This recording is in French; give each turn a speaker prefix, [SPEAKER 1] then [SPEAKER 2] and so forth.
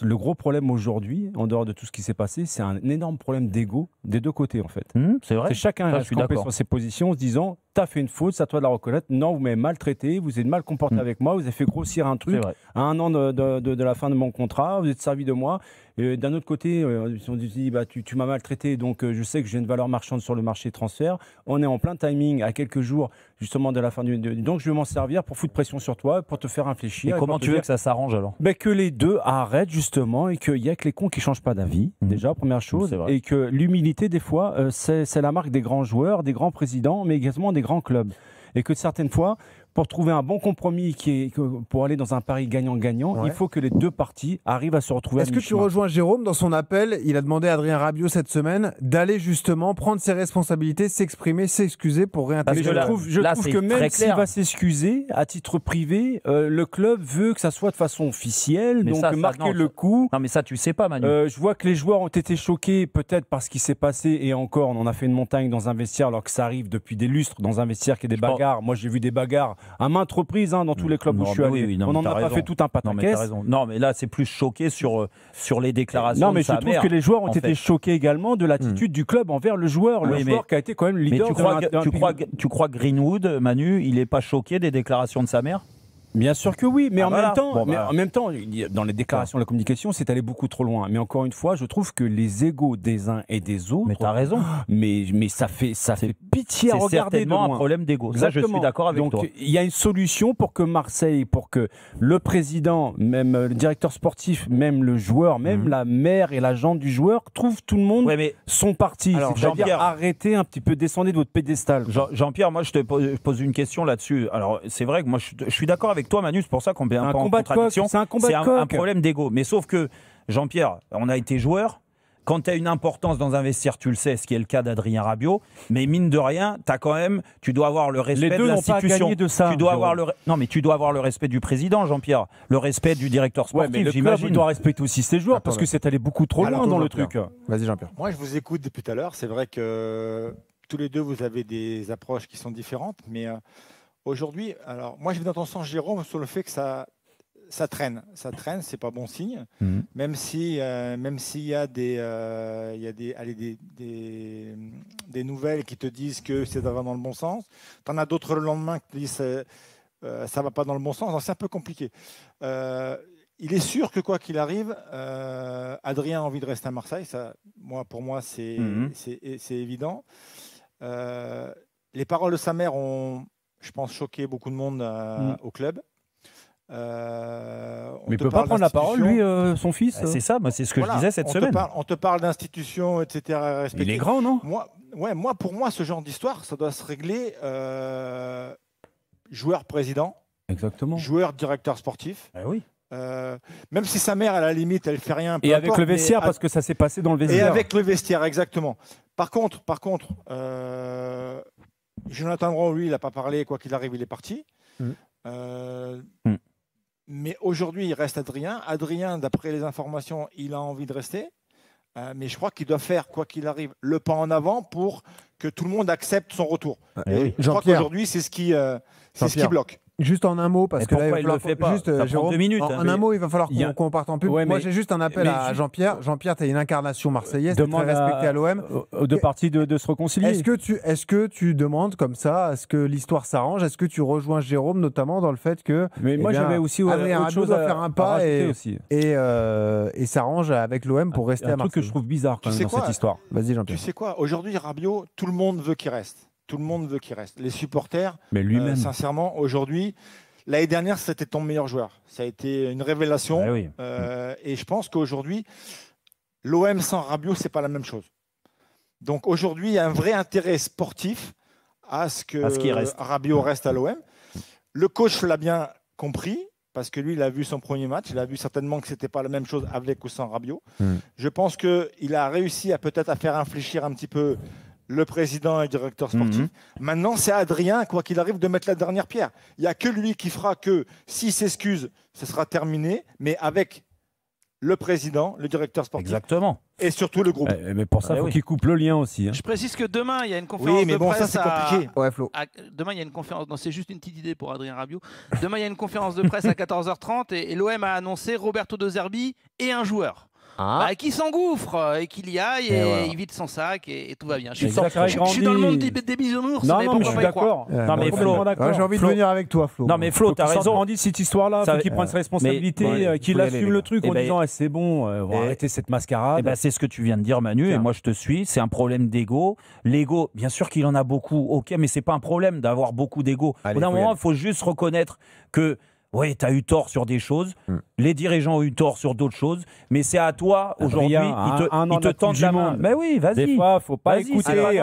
[SPEAKER 1] Le gros problème aujourd'hui, en dehors de tout ce qui s'est passé, c'est un énorme problème d'ego des deux côtés en fait.
[SPEAKER 2] C'est vrai.
[SPEAKER 1] C'est chacun
[SPEAKER 2] Ça,
[SPEAKER 1] à
[SPEAKER 2] je suis
[SPEAKER 1] camper
[SPEAKER 2] d'accord.
[SPEAKER 1] sur ses positions en se disant t'as fait une faute, c'est à toi de la reconnaître. Non, vous m'avez maltraité, vous êtes mal comporté avec moi, vous avez fait grossir un
[SPEAKER 2] C'est
[SPEAKER 1] truc
[SPEAKER 2] vrai.
[SPEAKER 1] à un an de la fin de mon contrat, vous êtes servi de moi. Et d'un autre côté, on dit bah, tu m'as maltraité, donc je sais que j'ai une valeur marchande sur le marché de transfert. On est en plein timing à quelques jours justement de la fin donc je vais m'en servir pour foutre pression sur toi, pour te faire réfléchir.
[SPEAKER 2] Et comment tu veux que ça s'arrange alors?
[SPEAKER 1] Que les deux arrêtent justement et qu'il n'y a que les cons qui ne changent pas d'avis, déjà, première chose, et que l'humilité, des fois, c'est la marque des grands joueurs, des grands présidents, mais également des grands clubs. Et que certaines fois, pour trouver un bon compromis pour aller dans un pari gagnant-gagnant, il faut que les deux parties arrivent à se retrouver.
[SPEAKER 3] Est-ce que tu rejoins Jérôme dans son appel? Il a demandé à Adrien Rabiot cette semaine d'aller justement prendre ses responsabilités, s'exprimer, s'excuser pour réintégrer.
[SPEAKER 1] Je trouve que même s'il va s'excuser à titre privé, le club veut que ça soit de façon officielle,
[SPEAKER 2] mais
[SPEAKER 1] donc
[SPEAKER 2] ça,
[SPEAKER 1] marquer le coup.
[SPEAKER 2] Non mais ça tu sais pas, Manu.
[SPEAKER 1] Je vois que les joueurs ont été choqués peut-être par ce qui s'est passé, et encore on en a fait une montagne dans un vestiaire alors que ça arrive depuis des lustres dans un vestiaire qui est des bagarres. Moi j'ai vu des bagarres à maintes reprises dans tous les clubs où je suis allé. On n'en a pas fait tout un pataquès.
[SPEAKER 2] Non mais là c'est plus choqué sur les déclarations.
[SPEAKER 1] Non mais je trouve que les joueurs ont été choqués également de l'attitude du club envers le joueur. Le joueur qui a été quand même leader.
[SPEAKER 2] Mais tu crois que Greenwood, Manu, il n'est pas choqué des déclarations de sa mère?
[SPEAKER 1] Bien sûr que oui, mais en même temps, dans les déclarations de la communication, c'est allé beaucoup trop loin. Mais encore une fois, je trouve que les égos des uns et des autres.
[SPEAKER 2] Mais t'as raison.
[SPEAKER 1] Mais ça fait pitié à regarder.
[SPEAKER 2] C'est certainement un problème d'égo. Ça, je suis d'accord avec toi.
[SPEAKER 1] Donc, il y a une solution pour que Marseille, pour que le président, même le directeur sportif, même le joueur, même la mère et l'agent du joueur trouvent tout le monde son parti. C'est-à-dire arrêtez un petit peu, descendez de votre pédestal.
[SPEAKER 2] Jean-Pierre, moi, je te pose une question là-dessus. Alors, c'est vrai que moi, je suis d'accord avec toi, Manu, c'est pour ça qu'on est un peu en contradiction.
[SPEAKER 1] C'est un combat de coq.
[SPEAKER 2] C'est un problème d'ego. Mais sauf que, Jean-Pierre, on a été joueur. Quand tu as une importance dans un vestiaire, tu le sais, ce qui est le cas d'Adrien Rabiot. Mais mine de rien, tu dois avoir le respect de l'institution. Non, mais tu dois avoir le respect du président, Jean-Pierre. Le respect du directeur sportif,
[SPEAKER 1] mais
[SPEAKER 2] j'imagine.
[SPEAKER 1] Tu dois respecter aussi ses joueurs parce que c'est allé beaucoup trop loin dans le truc.
[SPEAKER 3] Vas-y, Jean-Pierre.
[SPEAKER 4] Moi, je vous écoute depuis tout à l'heure. C'est vrai que tous les deux, vous avez des approches qui sont différentes. Mais aujourd'hui, alors moi, je vais dans ton sens, Jérôme, sur le fait que ça traîne. Ça traîne, c'est pas bon signe. Même s'il y a des nouvelles qui te disent que ça va dans le bon sens. Tu en as d'autres le lendemain qui te disent ça va pas dans le bon sens. C'est un peu compliqué. Il est sûr que quoi qu'il arrive, Adrien a envie de rester à Marseille. Ça, pour moi, c'est évident. Les paroles de sa mère ont, je pense, choqué beaucoup de monde au club.
[SPEAKER 1] Mais il ne peut pas prendre la parole, lui, son fils.
[SPEAKER 2] C'est ça, c'est ce que je disais cette semaine.
[SPEAKER 4] On te parle d'institutions, etc.
[SPEAKER 1] Il est grand, non?
[SPEAKER 4] Pour moi, ce genre d'histoire, ça doit se régler joueur-président, joueur-directeur sportif.
[SPEAKER 2] Oui.
[SPEAKER 4] Même si sa mère, à la limite, elle fait rien.
[SPEAKER 1] Et avec le vestiaire, parce que ça s'est passé dans le vestiaire.
[SPEAKER 4] Et avec le vestiaire, exactement. Par contre, Jonathan Rowe, lui, il n'a pas parlé. Quoi qu'il arrive, il est parti. Mais aujourd'hui, il reste Adrien. Adrien, d'après les informations, il a envie de rester. Mais je crois qu'il doit faire, quoi qu'il arrive, le pas en avant pour que tout le monde accepte son retour. Je crois qu'aujourd'hui, c'est ce qui bloque.
[SPEAKER 3] Juste en un mot, parce que là,
[SPEAKER 2] il ne le fait pas.
[SPEAKER 3] Juste, Jérôme,
[SPEAKER 2] 2 minutes.
[SPEAKER 3] En un mot, il va falloir qu'on parte en pub. Moi, j'ai juste un appel à Jean-Pierre. Jean-Pierre, tu es une incarnation marseillaise, tu es très respecté à l'OM.
[SPEAKER 1] Aux deux parties de se réconcilier.
[SPEAKER 3] Est-ce que tu demandes comme ça, est-ce que l'histoire s'arrange? Est-ce que tu rejoins Jérôme, notamment dans le fait que
[SPEAKER 1] moi, j'avais aussi
[SPEAKER 3] Adrien Rabiot doit faire un pas et s'arrange avec l'OM pour rester à Marseille?
[SPEAKER 1] Un truc que je trouve bizarre quand même dans cette histoire.
[SPEAKER 3] Vas-y, Jean-Pierre.
[SPEAKER 4] Tu sais quoi? Aujourd'hui, Rabiot, tout le monde veut qu'il reste. Tout le monde veut qu'il reste. Les supporters,
[SPEAKER 1] mais lui-même,
[SPEAKER 4] sincèrement, aujourd'hui. L'année dernière, c'était ton meilleur joueur. Ça a été une révélation. Et je pense qu'aujourd'hui, l'OM sans Rabiot, ce n'est pas la même chose. Donc aujourd'hui, il y a un vrai intérêt sportif à ce que Rabiot reste à l'OM. Le coach l'a bien compris, parce que lui, il a vu son premier match. Il a vu certainement que ce n'était pas la même chose avec ou sans Rabiot. Je pense qu'il a réussi à peut-être à faire infléchir un petit peu le président et le directeur sportif. Maintenant, c'est à Adrien, quoi qu'il arrive, de mettre la dernière pierre. Il n'y a que lui qui fera que, s'il s'excuse, ce sera terminé, mais avec le président, le directeur sportif.
[SPEAKER 2] Exactement.
[SPEAKER 4] Et surtout le groupe.
[SPEAKER 1] Mais pour ça, il faut qu'il coupe le lien aussi. Hein.
[SPEAKER 5] Je précise que demain, il y a une conférence de presse.
[SPEAKER 4] Ça, c'est compliqué.
[SPEAKER 3] Ouais, Flo.
[SPEAKER 5] Demain, il y a une conférence. Non, c'est juste une petite idée pour Adrien Rabiot. Demain, il y a une conférence de presse à 14h30 et l'OM a annoncé Roberto De Zerbi et un joueur. Qui s'engouffre et qu'il y aille et il vide son sac et tout va bien. Je suis dans le monde des bisounours.
[SPEAKER 1] Non, mais je suis d'accord.
[SPEAKER 2] Non, mais Flo,
[SPEAKER 3] j'ai envie de venir avec toi, Flo.
[SPEAKER 2] Non, mais Flo, t'as raison.
[SPEAKER 1] On dit cette histoire-là, il faut qu'il prenne ses responsabilités, qu'il assume le truc en disant c'est bon, on va arrêter cette mascarade.
[SPEAKER 2] C'est ce que tu viens de dire, Manu, et moi je te suis. C'est un problème d'ego. L'ego, bien sûr qu'il en a beaucoup, ok, mais c'est pas un problème d'avoir beaucoup d'ego. Au bout d'un moment, il faut juste reconnaître que. Oui, tu as eu tort sur des choses, les dirigeants ont eu tort sur d'autres choses, mais c'est à toi, aujourd'hui, ils te tendent la main. Mais oui, vas-y.
[SPEAKER 1] Des fois, il ne faut pas écouter.